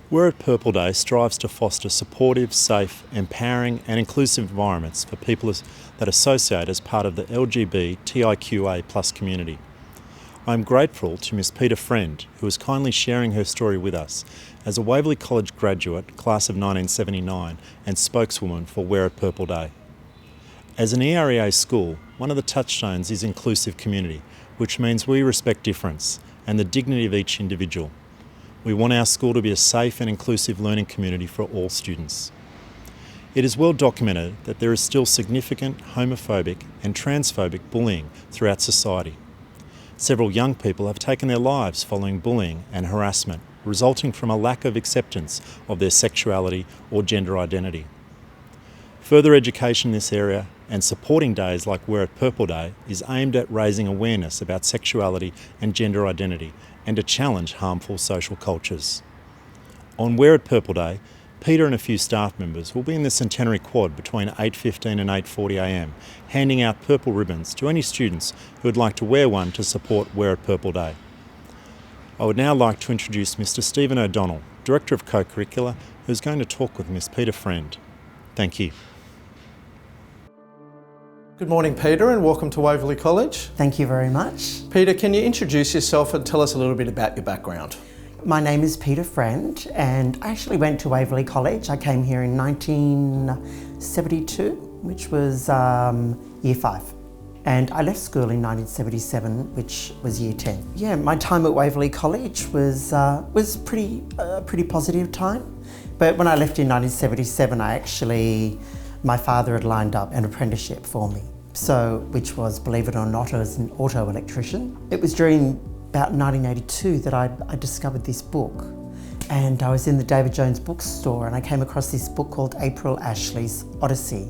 We're at Purple Day strives to foster supportive, safe, empowering and inclusive environments for people that associate as part of the LGBTIQA+ community. I am grateful to Ms Peta Friend, who is kindly sharing her story with us as a Waverley College graduate, class of 1979, and spokeswoman for We're at Purple Day. As an EREA school, one of the touchstones is inclusive community, which means we respect difference and the dignity of each individual. We want our school to be a safe and inclusive learning community for all students. It is well documented that there is still significant homophobic and transphobic bullying throughout society. Several young people have taken their lives following bullying and harassment, resulting from a lack of acceptance of their sexuality or gender identity. Further education in this area and supporting days like We're at Purple Day is aimed at raising awareness about sexuality and gender identity and to challenge harmful social cultures. On We're at Purple Day, Peter and a few staff members will be in the Centenary Quad between 8:15 and 8:40am, handing out purple ribbons to any students who would like to wear one to support We're at Purple Day. I would now like to introduce Mr Stephen O'Donnell, Director of Co-Curricular, who's going to talk with Ms Peta Friend. Thank you. Good morning, Peter, and welcome to Waverley College. Thank you very much. Peter, can you introduce yourself and tell us a little bit about your background? My name is Peta Friend, and I actually went to Waverley College. I came here in 1972, which was year 5. And I left school in 1977, which was year 10. Yeah, my time at Waverley College was pretty positive time. But when I left in 1977, my father had lined up an apprenticeship for me. Which was, believe it or not, as an auto electrician. It was during about 1982 that I discovered this book. And I was in the David Jones bookstore and I came across this book called April Ashley's Odyssey.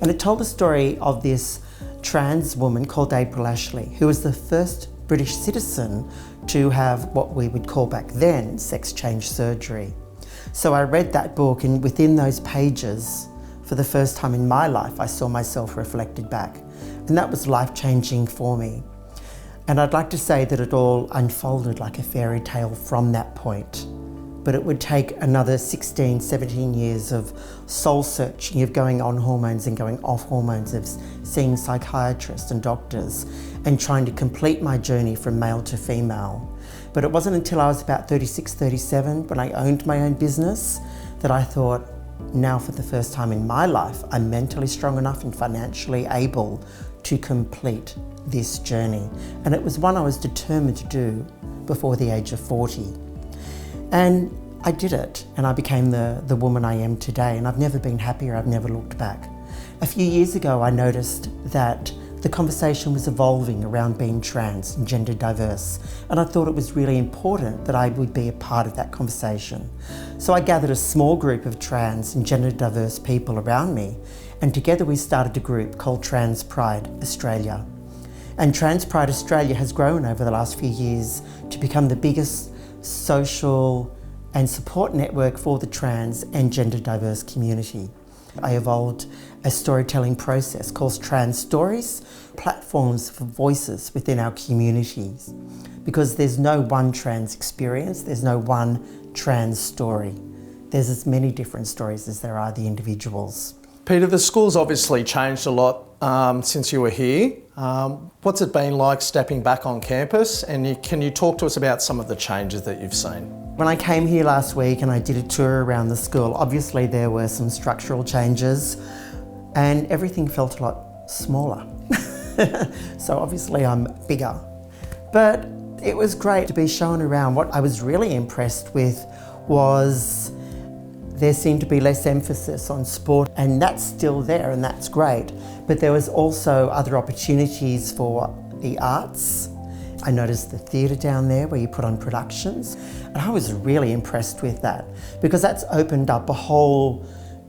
And it told the story of this trans woman called April Ashley, who was the first British citizen to have what we would call back then sex change surgery. So I read that book, and within those pages, for the first time in my life, I saw myself reflected back. And that was life-changing for me. And I'd like to say that it all unfolded like a fairy tale from that point. But it would take another 16, 17 years of soul searching, of going on hormones and going off hormones, of seeing psychiatrists and doctors and trying to complete my journey from male to female. But it wasn't until I was about 36, 37, when I owned my own business, that I thought, now for the first time in my life, I'm mentally strong enough and financially able to complete this journey. And it was one I was determined to do before the age of 40. And I did it, and I became the woman I am today, and I've never been happier, I've never looked back. A few years ago, I noticed that the conversation was evolving around being trans and gender diverse, and I thought it was really important that I would be a part of that conversation. So I gathered a small group of trans and gender diverse people around me, and together we started a group called Trans Pride Australia. And Trans Pride Australia has grown over the last few years to become the biggest social and support network for the trans and gender diverse community. I evolved a storytelling process called Trans Stories, platforms for voices within our communities. Because there's no one trans experience, there's no one trans story. There's as many different stories as there are the individuals. Peter, the school's obviously changed a lot since you were here. What's it been like stepping back on campus? And can you talk to us about some of the changes that you've seen? When I came here last week and I did a tour around the school, obviously there were some structural changes and everything felt a lot smaller. So obviously I'm bigger. But it was great to be shown around. What I was really impressed with was there seemed to be less emphasis on sport, and that's still there and that's great. But there was also other opportunities for the arts. I noticed the theatre down there where you put on productions, and I was really impressed with that because that's opened up a whole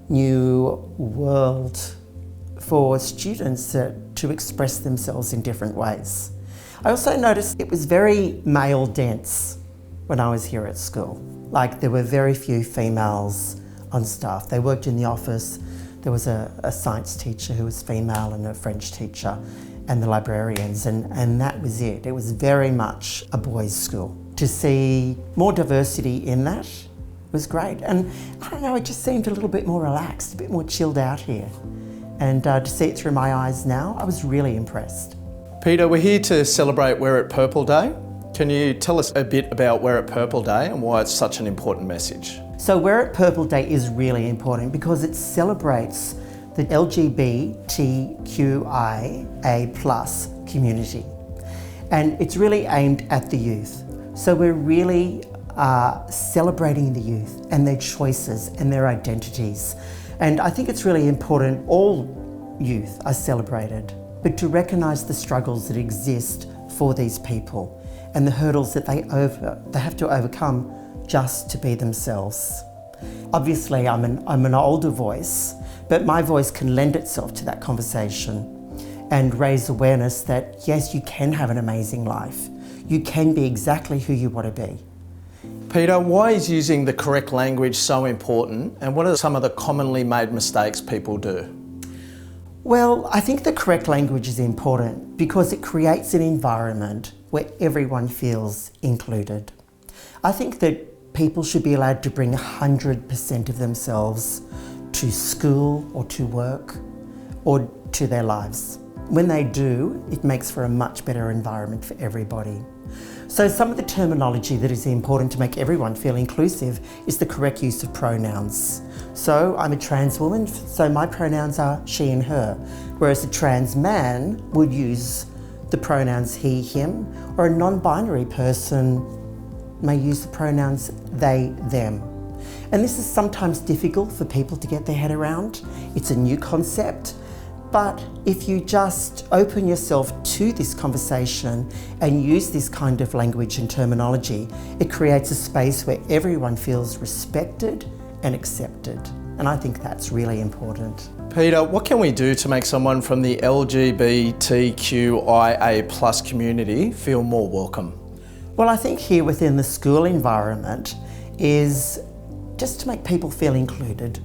new world for students to express themselves in different ways. I also noticed it was very male dense when I was here at school. Like, there were very few females on staff. They worked in the office. There was a science teacher who was female and a French teacher and the librarians, and that was it. It was very much a boys' school. To see more diversity in that was great. And I don't know, it just seemed a little bit more relaxed, a bit more chilled out here. And to see it through my eyes now, I was really impressed. Peter, we're here to celebrate Wear It Purple Day. Can you tell us a bit about Wear It Purple Day and why it's such an important message? So Wear It Purple Day is really important because it celebrates the LGBTQIA+ community. And it's really aimed at the youth. So we're really celebrating the youth and their choices and their identities. And I think it's really important all youth are celebrated, but to recognise the struggles that exist for these people and the hurdles that they have to overcome just to be themselves. Obviously, I'm an older voice, but my voice can lend itself to that conversation and raise awareness that yes, you can have an amazing life. You can be exactly who you want to be. Peter, why is using the correct language so important, and what are some of the commonly made mistakes people do? Well, I think the correct language is important because it creates an environment where everyone feels included. I think that people should be allowed to bring 100% of themselves to school or to work or to their lives. When they do, it makes for a much better environment for everybody. So some of the terminology that is important to make everyone feel inclusive is the correct use of pronouns. So I'm a trans woman, so my pronouns are she and her, whereas a trans man would use the pronouns he, him, or a non-binary person may use the pronouns they, them. And this is sometimes difficult for people to get their head around. It's a new concept. But if you just open yourself to this conversation and use this kind of language and terminology, it creates a space where everyone feels respected and accepted. And I think that's really important. Peter, what can we do to make someone from the LGBTQIA+ community feel more welcome? Well, I think here within the school environment is just to make people feel included.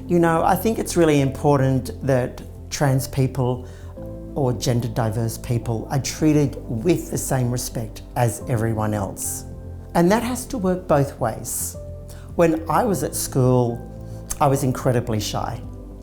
You know, I think it's really important that trans people or gender diverse people are treated with the same respect as everyone else. And that has to work both ways. When I was at school, I was incredibly shy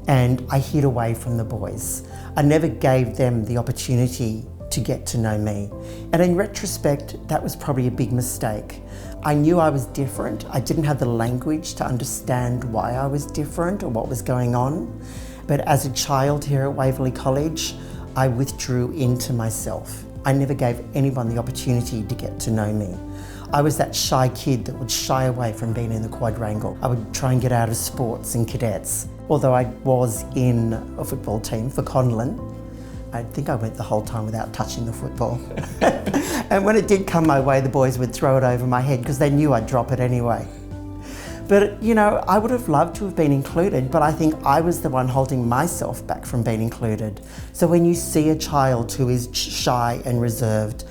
and I hid away from the boys. I never gave them the opportunity to get to know me. And in retrospect, that was probably a big mistake. I knew I was different. I didn't have the language to understand why I was different or what was going on. But as a child here at Waverley College, I withdrew into myself. I never gave anyone the opportunity to get to know me. I was that shy kid that would shy away from being in the quadrangle. I would try and get out of sports and cadets. Although I was in a football team for Conlon, I think I went the whole time without touching the football. And when it did come my way, the boys would throw it over my head because they knew I'd drop it anyway. But, you know, I would have loved to have been included, but I think I was the one holding myself back from being included. So when you see a child who is shy and reserved,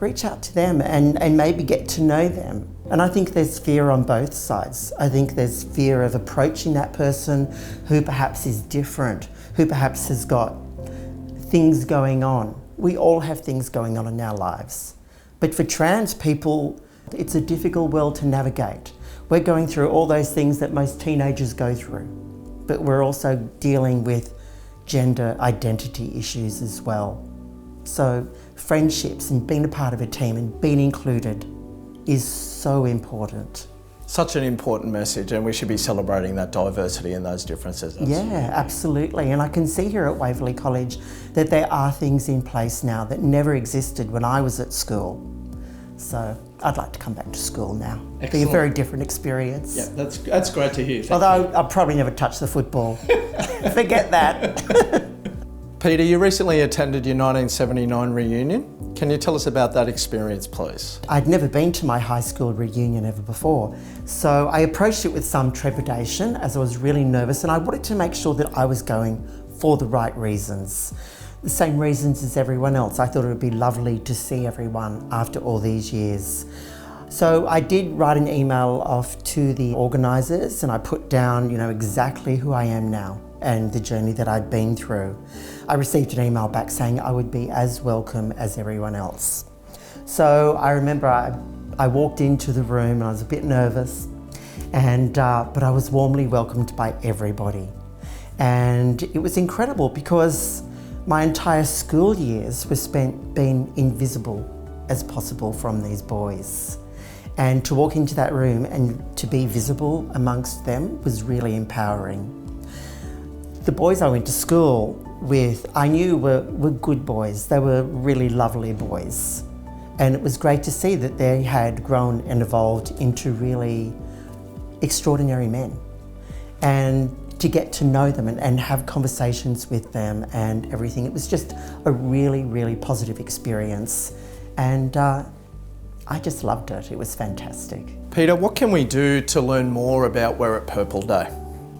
reach out to them and maybe get to know them. And I think there's fear on both sides. I think there's fear of approaching that person who perhaps is different, who perhaps has got things going on. We all have things going on in our lives. But for trans people, it's a difficult world to navigate. We're going through all those things that most teenagers go through, but we're also dealing with gender identity issues as well. So friendships and being a part of a team and being included is so important. Such an important message, and we should be celebrating that diversity and those differences. Yeah, absolutely. And I can see here at Waverley College that there are things in place now that never existed when I was at school. So I'd like to come back to school now. It'd be a very different experience. Yeah, that's great to hear. Although I'll probably never touch the football. Forget that. Peter, you recently attended your 1979 reunion. Can you tell us about that experience, please? I'd never been to my high school reunion ever before, so I approached it with some trepidation as I was really nervous, and I wanted to make sure that I was going for the right reasons. The same reasons as everyone else. I thought it would be lovely to see everyone after all these years. So I did write an email off to the organisers and I put down, exactly who I am now and the journey that I'd been through. I received an email back saying I would be as welcome as everyone else. So I remember I walked into the room and I was a bit nervous, But I was warmly welcomed by everybody. And it was incredible because my entire school years were spent being invisible as possible from these boys. And to walk into that room and to be visible amongst them was really empowering. The boys I went to school with, I knew were good boys. They were really lovely boys. And it was great to see that they had grown and evolved into really extraordinary men. And to get to know them and have conversations with them and everything. It was just a really, really positive experience. And I just loved it. It was fantastic. Peter, what can we do to learn more about We're at Purple Day?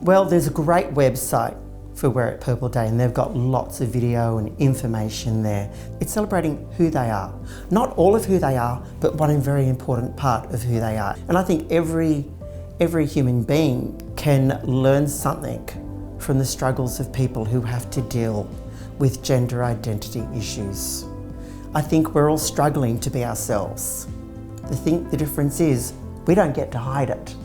Well, there's a great website for We're at Purple Day, and they've got lots of video and information there. It's celebrating who they are. Not all of who they are, but one very important part of who they are. And I think every human being can learn something from the struggles of people who have to deal with gender identity issues. I think we're all struggling to be ourselves. The difference is we don't get to hide it.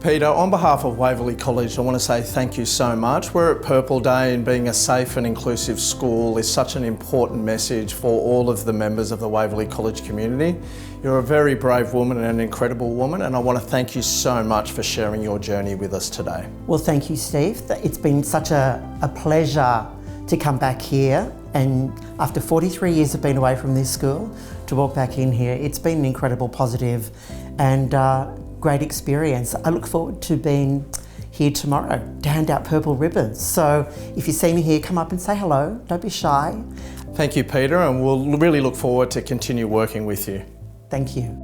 Peter, on behalf of Waverley College, I want to say thank you so much. We're at Purple Day, and being a safe and inclusive school is such an important message for all of the members of the Waverley College community. You're a very brave woman and an incredible woman, and I want to thank you so much for sharing your journey with us today. Well, thank you, Steve. It's been such a pleasure to come back here, and after 43 years of being away from this school, to walk back in here, it's been an incredible, positive and great experience. I look forward to being here tomorrow to hand out purple ribbons. So if you see me here, come up and say hello. Don't be shy. Thank you, Peter, and we'll really look forward to continue working with you. Thank you.